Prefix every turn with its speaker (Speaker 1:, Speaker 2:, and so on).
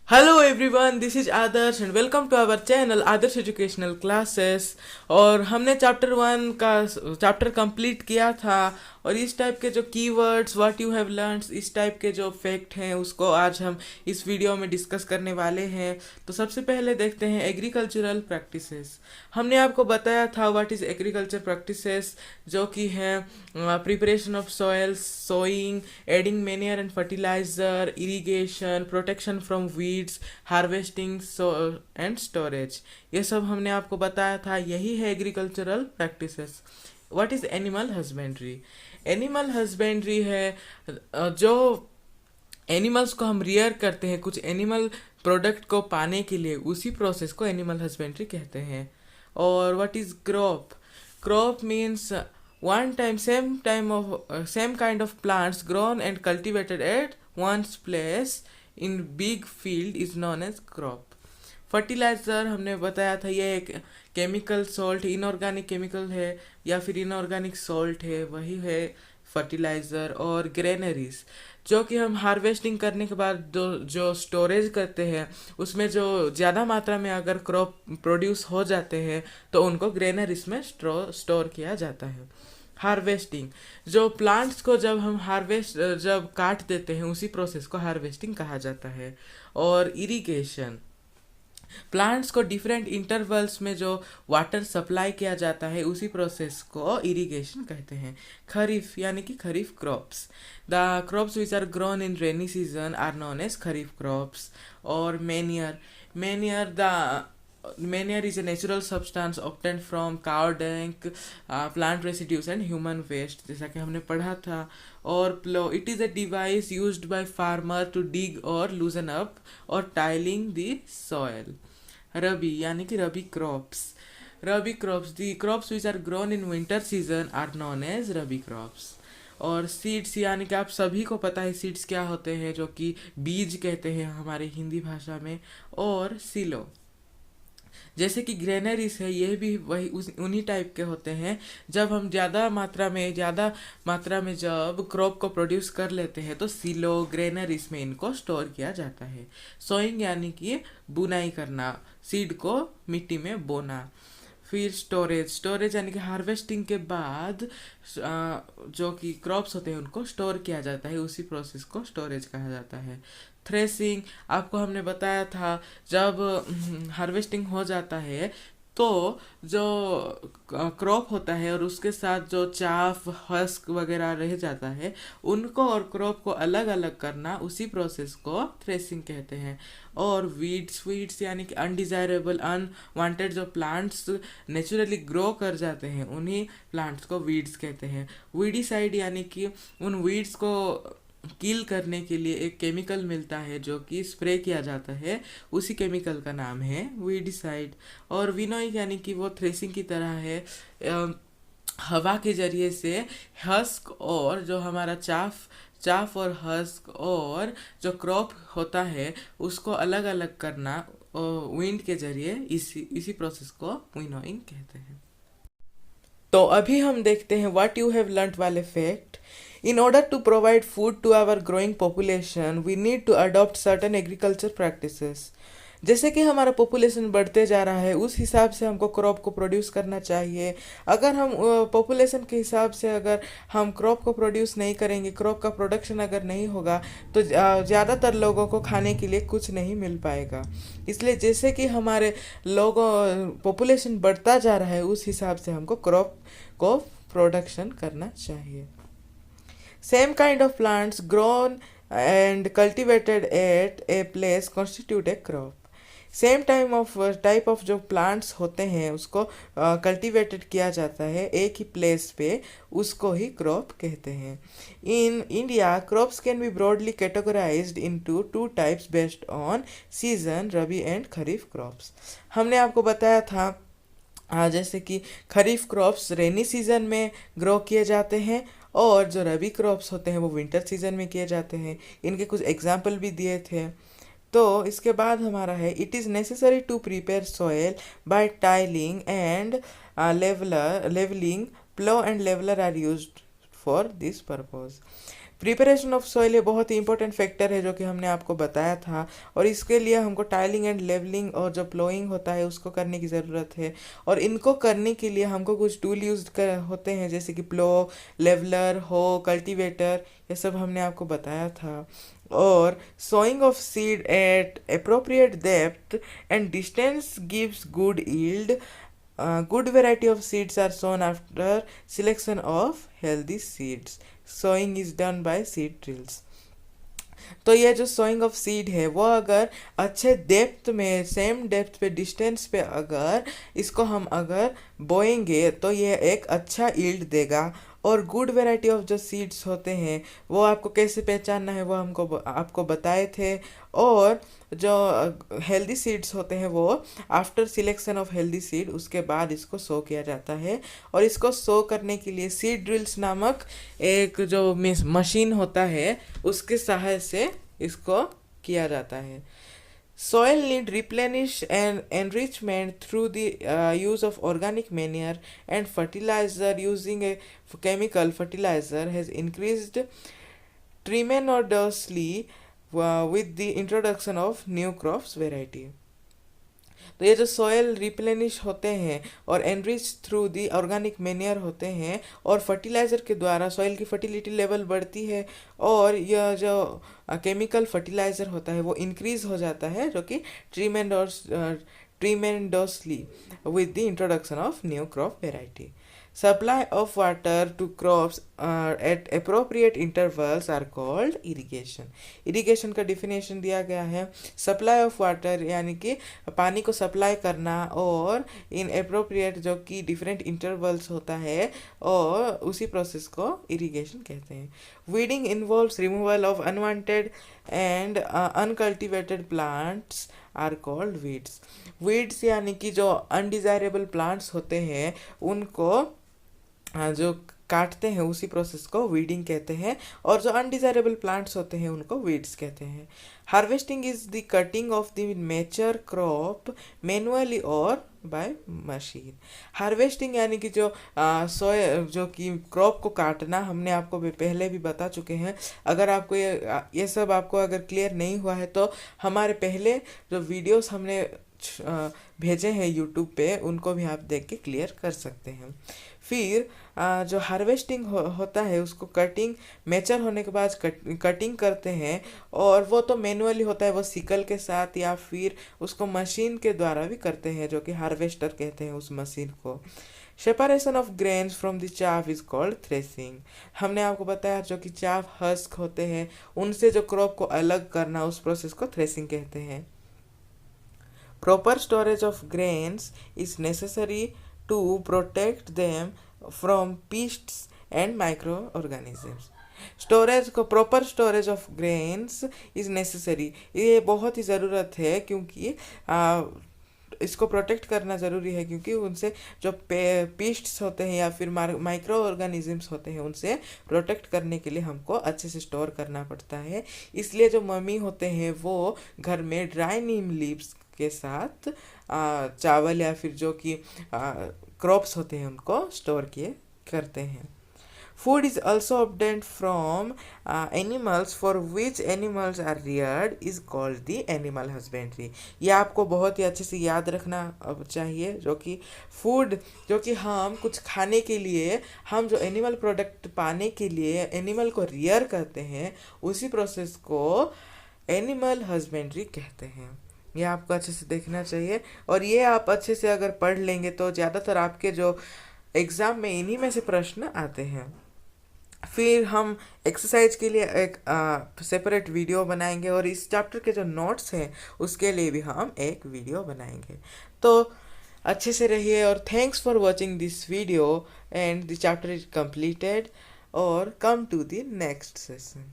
Speaker 1: Hello everyone, this is Adarsh and welcome to our channel Adarsh educational classes. और हमने chapter 1 का chapter complete किया था। और इस टाइप के जो keywords what you have learn, इस टाइप के जो फैक्ट हैं उसको आज हम इस वीडियो में डिस्कस करने वाले हैं। तो सबसे पहले देखते हैं एग्रीकल्चरल प्रैक्टिसेस। हमने आपको बताया था व्हाट इज एग्रीकल्चर प्रैक्टिसेस, जो कि है preparation of soils, sowing, adding manure and fertiliser, irrigation, protection from weeds, harvesting and storage. ये सब हमने आपको बताया था, यही है agricultural practices. What is animal husbandry? Animal husbandry है जो एनिमल्स को हम रियर करते हैं कुछ एनिमल प्रोडक्ट को पाने के लिए, उसी प्रोसेस को एनिमल हस्बेंड्री कहते हैं। और what is crop? Crop means one time same kind of plants grown and cultivated at one's place in big field is known as crop. Fertiliser हमने बताया था, ये एक केमिकल सॉल्ट, इनऑर्गेनिक केमिकल है या फिर इनऑर्गेनिक सॉल्ट है, वही है फर्टिलाइज़र। और ग्रेनरीज, जो कि हम हार्वेस्टिंग करने के बाद जो स्टोरेज करते हैं, उसमें जो ज़्यादा मात्रा में अगर क्रॉप प्रोड्यूस हो जाते हैं तो उनको ग्रेनरीज में स्टोर किया जाता है। हार्वेस्टिंग, जो प्लांट्स को जब हम जब काट देते हैं उसी प्रोसेस को हार्वेस्टिंग कहा जाता है। और इरिगेशन, प्लांट्स को डिफरेंट इंटरवल्स में जो वाटर सप्लाई किया जाता है उसी प्रोसेस को इरिगेशन कहते हैं। खरीफ यानी कि kharif crops, the crops which are grown in rainy season are known as kharif crops. और manure, manure is a natural substance obtained from cow dung, plant residues and human waste, जैसा कि हमने पढ़ा था। और plow, it is a device used by farmer to dig or loosen up or tilling the soil। Rabi यानी कि rabi crops, rabi crops, the crops which are grown in winter season are known as rabi crops. और seeds, यानी कि आप सभी को पता है सीड्स क्या होते हैं, जो कि बीज कहते हैं हमारे हिंदी भाषा में। और सिलो, जैसे कि ग्रेनरीज है, ये भी वही उन्हीं टाइप के होते हैं। जब हम ज़्यादा मात्रा में जब क्रॉप को प्रोड्यूस कर लेते हैं तो सिलो ग्रेनरीज में इनको स्टोर किया जाता है। सोइंग यानी कि बुनाई करना, सीड को मिट्टी में बोना। फिर स्टोरेज यानी कि हार्वेस्टिंग के बाद जो कि क्रॉप्स होते हैं उनको स्टोर किया जाता है, उसी प्रोसेस को स्टोरेज कहा जाता है। थ्रेसिंग, आपको हमने बताया था जब हार्वेस्टिंग हो जाता है तो जो क्रॉप होता है और उसके साथ जो चाफ हस्क वगैरह रह जाता है उनको और क्रॉप को अलग अलग करना, उसी प्रोसेस को थ्रेसिंग कहते हैं। और वीड्स यानी कि अनडिजायरेबल अनवांटेड जो प्लांट्स नेचुरली ग्रो कर जाते हैं उन्हीं प्लांट्स को वीड्स कहते हैं। वीडीसाइड यानी कि उन वीड्स को किल करने के लिए एक केमिकल मिलता है जो कि स्प्रे किया जाता है, उसी केमिकल का नाम है वीडिसाइड। और विनोइंग यानी कि वो थ्रेसिंग की तरह है, हवा के जरिए से हस्क और जो हमारा चाफ और हस्क और जो क्रॉप होता है उसको अलग अलग करना विंड के जरिए, इसी प्रोसेस को विनोइंग कहते हैं। तो अभी हम देखते हैं व्हाट यू हैव लर्नड वाले fact. In order to provide food to our growing population, we need to adopt certain agriculture practices। जैसे कि हमारा पॉपुलेशन बढ़ते जा रहा है उस हिसाब से हमको क्रॉप को प्रोड्यूस करना चाहिए। अगर हम पॉपुलेशन के हिसाब से अगर हम क्रॉप को प्रोड्यूस नहीं करेंगे, क्रॉप का प्रोडक्शन अगर नहीं होगा तो ज़्यादातर लोगों को खाने के लिए कुछ नहीं मिल पाएगा। इसलिए जैसे कि हमारे लोगों पॉपुलेशन बढ़ता जा रहा है उस हिसाब से हमको क्रॉप को प्रोडक्शन करना चाहिए। Same kind of plants grown and cultivated at a place constitute a crop। Same type of जो प्लांट्स होते हैं उसको कल्टीवेटेड किया जाता है एक ही प्लेस पे, उसको ही क्रॉप कहते हैं। In India crops can be broadly categorised into two types based on season, rabi and kharif crops. हमने आपको बताया था जैसे कि खरीफ क्रॉप्स रेनी सीजन में ग्रो किए जाते हैं और जो रबी क्रॉप्स होते हैं वो विंटर सीजन में किए जाते हैं। इनके कुछ एग्जाम्पल भी दिए थे। तो इसके बाद हमारा है, it is necessary to prepare soil by tilling and levelling, plough and leveller are used for this purpose. Preparation of soil ये बहुत ही इंपॉर्टेंट फैक्टर है जो कि हमने आपको बताया था, और इसके लिए हमको टाइलिंग एंड लेवलिंग और जो प्लोइंग होता है उसको करने की ज़रूरत है। और इनको करने के लिए हमको कुछ टूल यूज कर होते हैं, जैसे कि प्लो, लेवलर, हो, कल्टीवेटर, ये सब हमने आपको बताया था। और sowing of seed at appropriate depth and distance gives good yield. Good variety of seeds are sown after selection of healthy seeds. Sowing is done by seed drills. तो ये जो सोइंग ऑफ सीड है वो अगर अच्छे depth में, same depth पे, distance पे अगर इसको हम अगर बोएंगे तो ये एक अच्छा यील्ड देगा। और गुड वैरायटी ऑफ जो सीड्स होते हैं वो आपको कैसे पहचानना है वो हमको आपको बताए थे। और जो हेल्दी सीड्स होते हैं वो after selection of healthy seed उसके बाद इसको सो किया जाता है। और इसको सो करने के लिए सीड ड्रिल्स नामक एक जो मशीन होता है उसके सहायता से इसको किया जाता है। Soil need replenish and enrichment through the use of organic manure and fertilizer. Using a chemical fertilizer has increased tremendously with the introduction of new crops variety. तो ये जो सॉयल रिप्लेनिश होते हैं और enrich through the organic manure होते हैं और fertiliser के द्वारा सॉइल की फर्टिलिटी लेवल बढ़ती है, और यह जो केमिकल फर्टिलाइज़र होता है वो इंक्रीज हो जाता है, जो कि tremendously with the introduction of new crop variety. Supply of water to crops at appropriate intervals are called irrigation. irrigation का definition दिया गया है, supply of water यानी कि पानी को सप्लाई करना, और in appropriate जो कि different intervals होता है, और उसी प्रोसेस को irrigation कहते हैं। Weeding involves removal of unwanted and uncultivated plants are called weeds. weeds यानी कि जो अनडिजायरेबल प्लांट्स होते हैं उनको जो काटते हैं उसी प्रोसेस को वीडिंग कहते हैं, और जो अनडिजायरेबल प्लांट्स होते हैं उनको वीड्स कहते हैं। Harvesting is the cutting of the mature crop manually और बाय मशीन। हार्वेस्टिंग यानी कि जो जो कि क्रॉप को काटना, हमने आपको पहले भी बता चुके हैं। अगर आपको ये सब आपको अगर क्लियर नहीं हुआ है तो हमारे पहले जो वीडियोस हमने भेजे हैं यूट्यूब पे उनको भी आप देख के क्लियर कर सकते हैं। फिर जो हार्वेस्टिंग होता है उसको कटिंग, मैच्योर होने के बाद कटिंग करते हैं, और वो तो मैनुअली होता है, वो सिकल के साथ या फिर उसको मशीन के द्वारा भी करते हैं, जो कि हार्वेस्टर कहते हैं उस मशीन को। Separation of grains from the chaff is called threshing. हमने आपको बताया जो कि चाफ हस्क होते हैं उनसे जो क्रॉप को अलग करना, उस प्रोसेस को थ्रेसिंग कहते हैं। Proper storage of grains is necessary to protect them from pests and microorganisms. Storage को, proper storage of grains is necessary, ये बहुत ही ज़रूरत है, क्योंकि इसको प्रोटेक्ट करना ज़रूरी है, क्योंकि उनसे जो पेस्ट्स होते हैं या फिर माइक्रो ऑर्गेनिजम्स होते हैं उनसे प्रोटेक्ट करने के लिए हमको अच्छे से स्टोर करना पड़ता है। इसलिए जो मम्मी होते हैं वो घर में ड्राई नीम लीव्स के साथ चावल या फिर जो कि क्रॉप्स होते हैं उनको स्टोर किए करते हैं। Food is also obtained from animals for which animals are reared is called the animal husbandry. ये आपको बहुत ही अच्छे से याद रखना चाहिए, जो कि फूड जो कि हम कुछ खाने के लिए, हम जो एनिमल प्रोडक्ट पाने के लिए एनिमल को रियर करते हैं उसी प्रोसेस को एनिमल हस्बेंड्री कहते हैं। ये आपको अच्छे से देखना चाहिए, और ये आप अच्छे से अगर पढ़ लेंगे तो ज़्यादातर आपके जो एग्ज़ाम में इन्हीं में से प्रश्न आते हैं। फिर हम एक्सरसाइज के लिए एक सेपरेट वीडियो बनाएंगे, और इस चैप्टर के जो नोट्स हैं उसके लिए भी हम एक वीडियो बनाएंगे। तो अच्छे से रहिए, और thanks for watching this video, and the chapter is completed, और come to the next session.